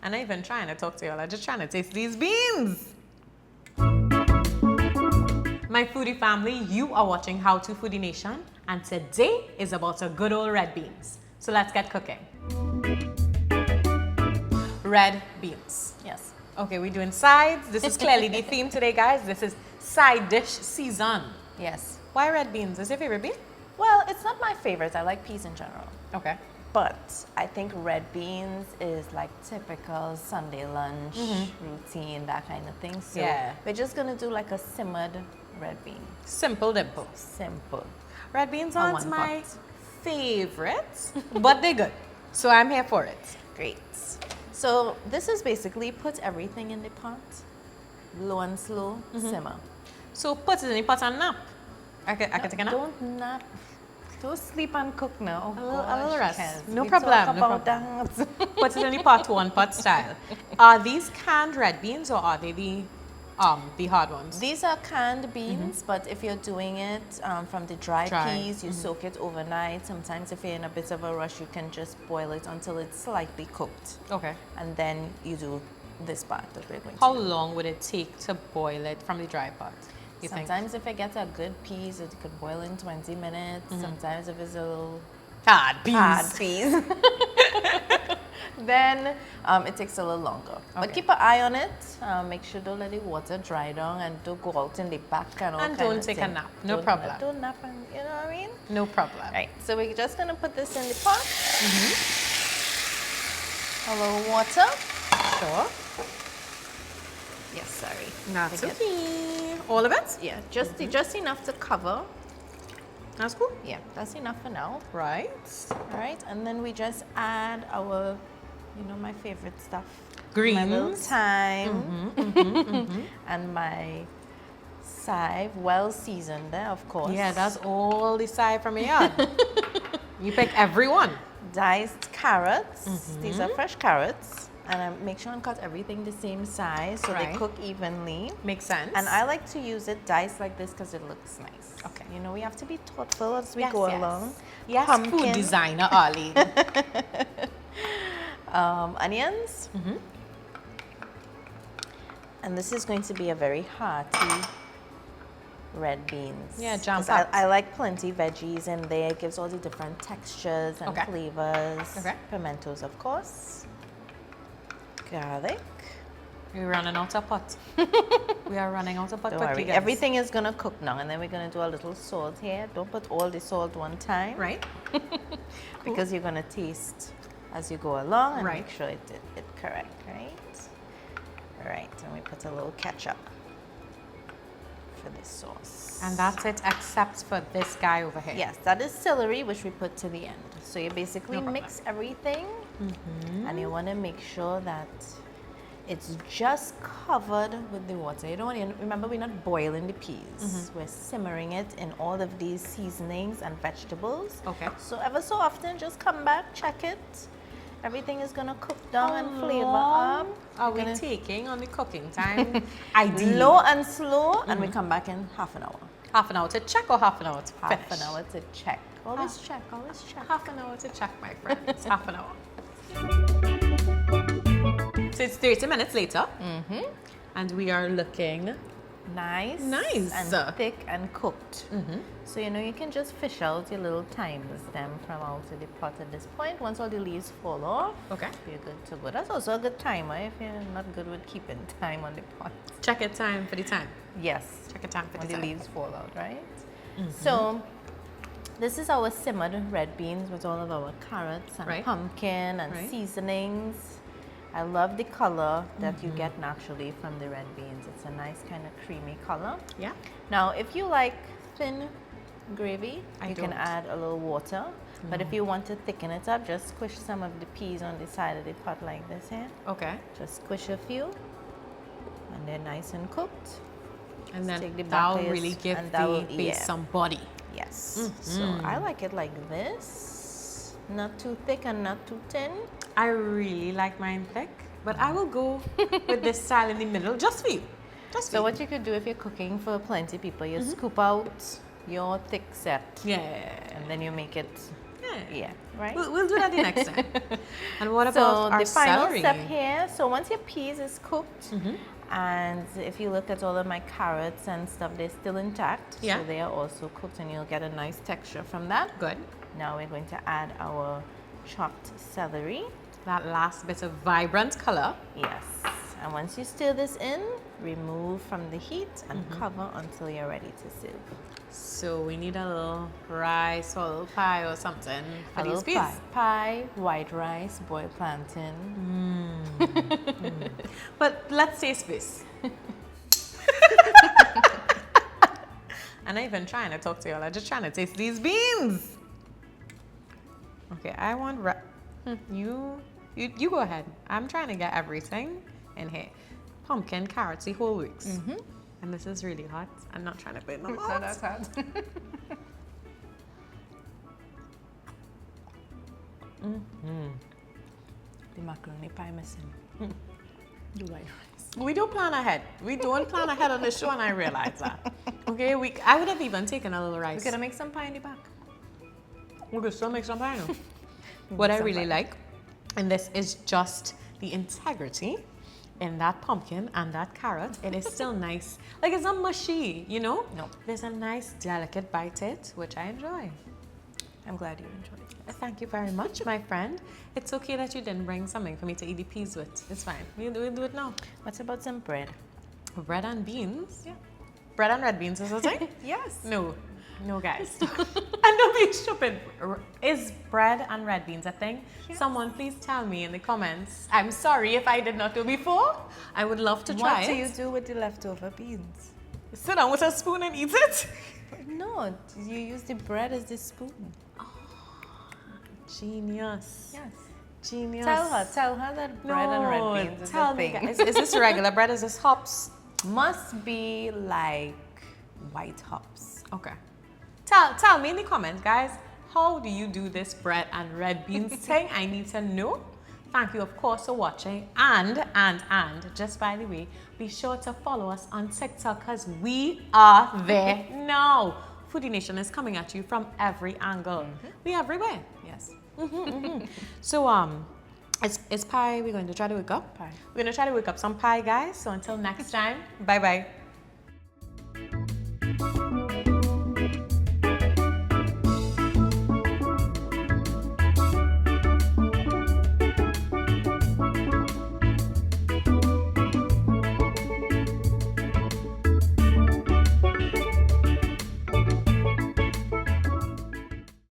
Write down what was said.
I'm not even trying to talk to y'all. I'm just trying to taste these beans. My foodie family, you are watching How to Foodie Nation, and today is about a good old red beans. So let's get cooking. Red beans. Yes. Okay, we're doing sides. This is clearly the theme today, guys. This is side dish season. Yes. Why red beans? Is your favorite bean? Well, it's not my favorite. I like peas in general. Okay. But I think red beans is like typical Sunday lunch routine, that kind of thing. So Yeah. we're just going to do like a simmered red bean. Simple dimple. Simple. Red beans On aren't one my pot. favorites, but they're good. So I'm here for it. Great. So this is basically put everything in the pot, low and slow, simmer. So put it in the pot and nap. I can take a nap. Don't nap. Don't sleep and cook now. A little rest. Yes. No We problem, talk no about that. Put it in the pot, one pot style. Are these canned red beans or are they the hard ones? These are canned beans, but if you're doing it from the dry peas, you soak it overnight. Sometimes if you're in a bit of a rush, you can just boil it until it's slightly cooked. Okay. And then you do this part that we're going How to do. long would it take to boil it from the dry pot, you think? Sometimes if it gets a good piece, it could boil in 20 minutes. Sometimes if it's a little Hard beans. hard piece, then it takes a little longer. But Okay. keep an eye on it. Make sure don't let the water dry down and don't go out in the back and all And kind don't of take a thing. nap. No Don't- problem. Don't nap and, you know what I mean? No problem. Right, so we're just gonna put this in the pot. A little water. Sure. Yes, sorry. That's Forget- okay. All of it? Yeah, just enough to cover. That's cool. Yeah, that's enough for now. Right. All right, and then we just add our, my favorite stuff. Greens. My little thyme. And my chive, well seasoned there, of course. Yeah, that's all the side from your yard. You pick every one. Diced carrots. These are fresh carrots. And I make sure and cut everything the same size so Right. they cook evenly. Makes sense. And I like to use it diced like this because it looks nice. Okay. We have to be thoughtful as we Yes, go yes. along. Yes, food Pumpkin. designer Arlene. Onions. And this is going to be a very hearty red beans. Yeah, 'Cause jam-packed. I like plenty veggies in there. It gives all the different textures and Okay. flavors. Okay. Pimentos, of course. Garlic. We're running out of pot. We are running out of pot. Don't quickly, worry. guys. Everything is going to cook now. And then we're going to do a little salt here. Don't put all the salt one time. Right? Because you're going to taste as you go along and Right. make sure it correct, right? All right, and we put a little ketchup for this sauce. And that's it, except for this guy over here. Yes, that is celery, which we put to the end. So you basically No problem. mix everything, and you want to make sure that it's just covered with the water. You don't want to, remember, we're not boiling the peas. We're simmering it in all of these seasonings and vegetables. Okay. So ever so often, just come back, check it. Everything is gonna cook down and flavor long up. Are We're we gonna taking on the cooking time? Ideally. low and slow, and we come back in half an hour. Half an hour to check or half an hour to finish? Half an hour to check. Always check, always check. Half an hour to check, my friends. Half an hour. So it's 30 minutes later. And we are looking Nice. Nice. And thick and cooked. So, you can just fish out your little thyme stem from out of the pot at this point. Once all the leaves fall off, Okay. you're good to go. That's also a good timer if you're not good with keeping time on the pot. check it time for the time. Yes. Check it time for When the the time. leaves fall out, right? So, this is our simmered red beans with all of our carrots and Right. pumpkin and Right. seasonings. I love the color that you get naturally from the red beans. It's a nice kind of creamy color. Yeah. Now, if you like thin gravy, I you can don't. add a little water. But if you want to thicken it up, just squish some of the peas on the side of the pot like this here. Okay. Just squish a few, and they're nice and cooked. And then take the back that'll layers really give and the that will- base yeah. some body. Yes. So I like it like this. Not too thick and not too thin. I really like mine thick, but I will go with this style in the middle just for you. Just for So you. what you could do if you're cooking for plenty of people, you scoop out your thick set Yeah. and then you make it, Yeah. yeah, right? We'll do that the next time. And what So about our the final celery? step here, so once your peas is cooked, and if you look at all of my carrots and stuff, they're still intact. Yeah. So they are also cooked and you'll get a nice texture from that. Good. Now we're going to add our chopped celery. That last bit of vibrant color. Yes. And once you stir this in, remove from the heat and cover until you're ready to serve. So we need a little rice or a little pie or something for A these little peas. pie, white rice, boiled plantain. But let's taste this. I'm not even trying to talk to y'all. I'm just trying to taste these beans. Okay, I want you go ahead. I'm trying to get everything in here. Pumpkin, carrots, the whole weeks. And this is really hot. I'm not trying to put them out. That's hot. The macaroni pie missing. The white rice. We don't plan ahead. We don't plan ahead on the show, and I realize that. Okay, I would have even taken a little rice. We're gonna make some pie in the back. We could still make some pie now. What I really like, and this is just the integrity in that pumpkin and that carrot. It is still nice. Like, it's not mushy, you know? No. There's a nice, delicate bite to it, which I enjoy. I'm glad you enjoyed it. Thank you very much, my friend. It's okay that you didn't bring something for me to eat the peas with. It's fine. We'll do it now. What about some bread? Bread and beans? Yeah. Bread and red beans is a thing? Yes. No. No, guys. And don't be stupid. Is bread and red beans a thing? Yes. Someone please tell me in the comments. I'm sorry if I did not know before. I would love to try What do it. you do with the leftover beans? Sit down with a spoon and eat it. No, you use the bread as the spoon. Genius. Yes. Genius. Tell her that bread and red beans is tell a me, thing. guys. Is this regular bread? Is this hops? Must be like white hops. Okay. Tell me in the comments, guys. How do you do this bread and red beans thing? I need to know. Thank you, of course, for watching. And just by the way, be sure to follow us on TikTok because we are there now. Foodie Nation is coming at you from every angle. We everywhere. Yes. So it's pie. We're going to try to wake up. Pie. We're going to try to wake up some pie, guys. So until next time, bye bye.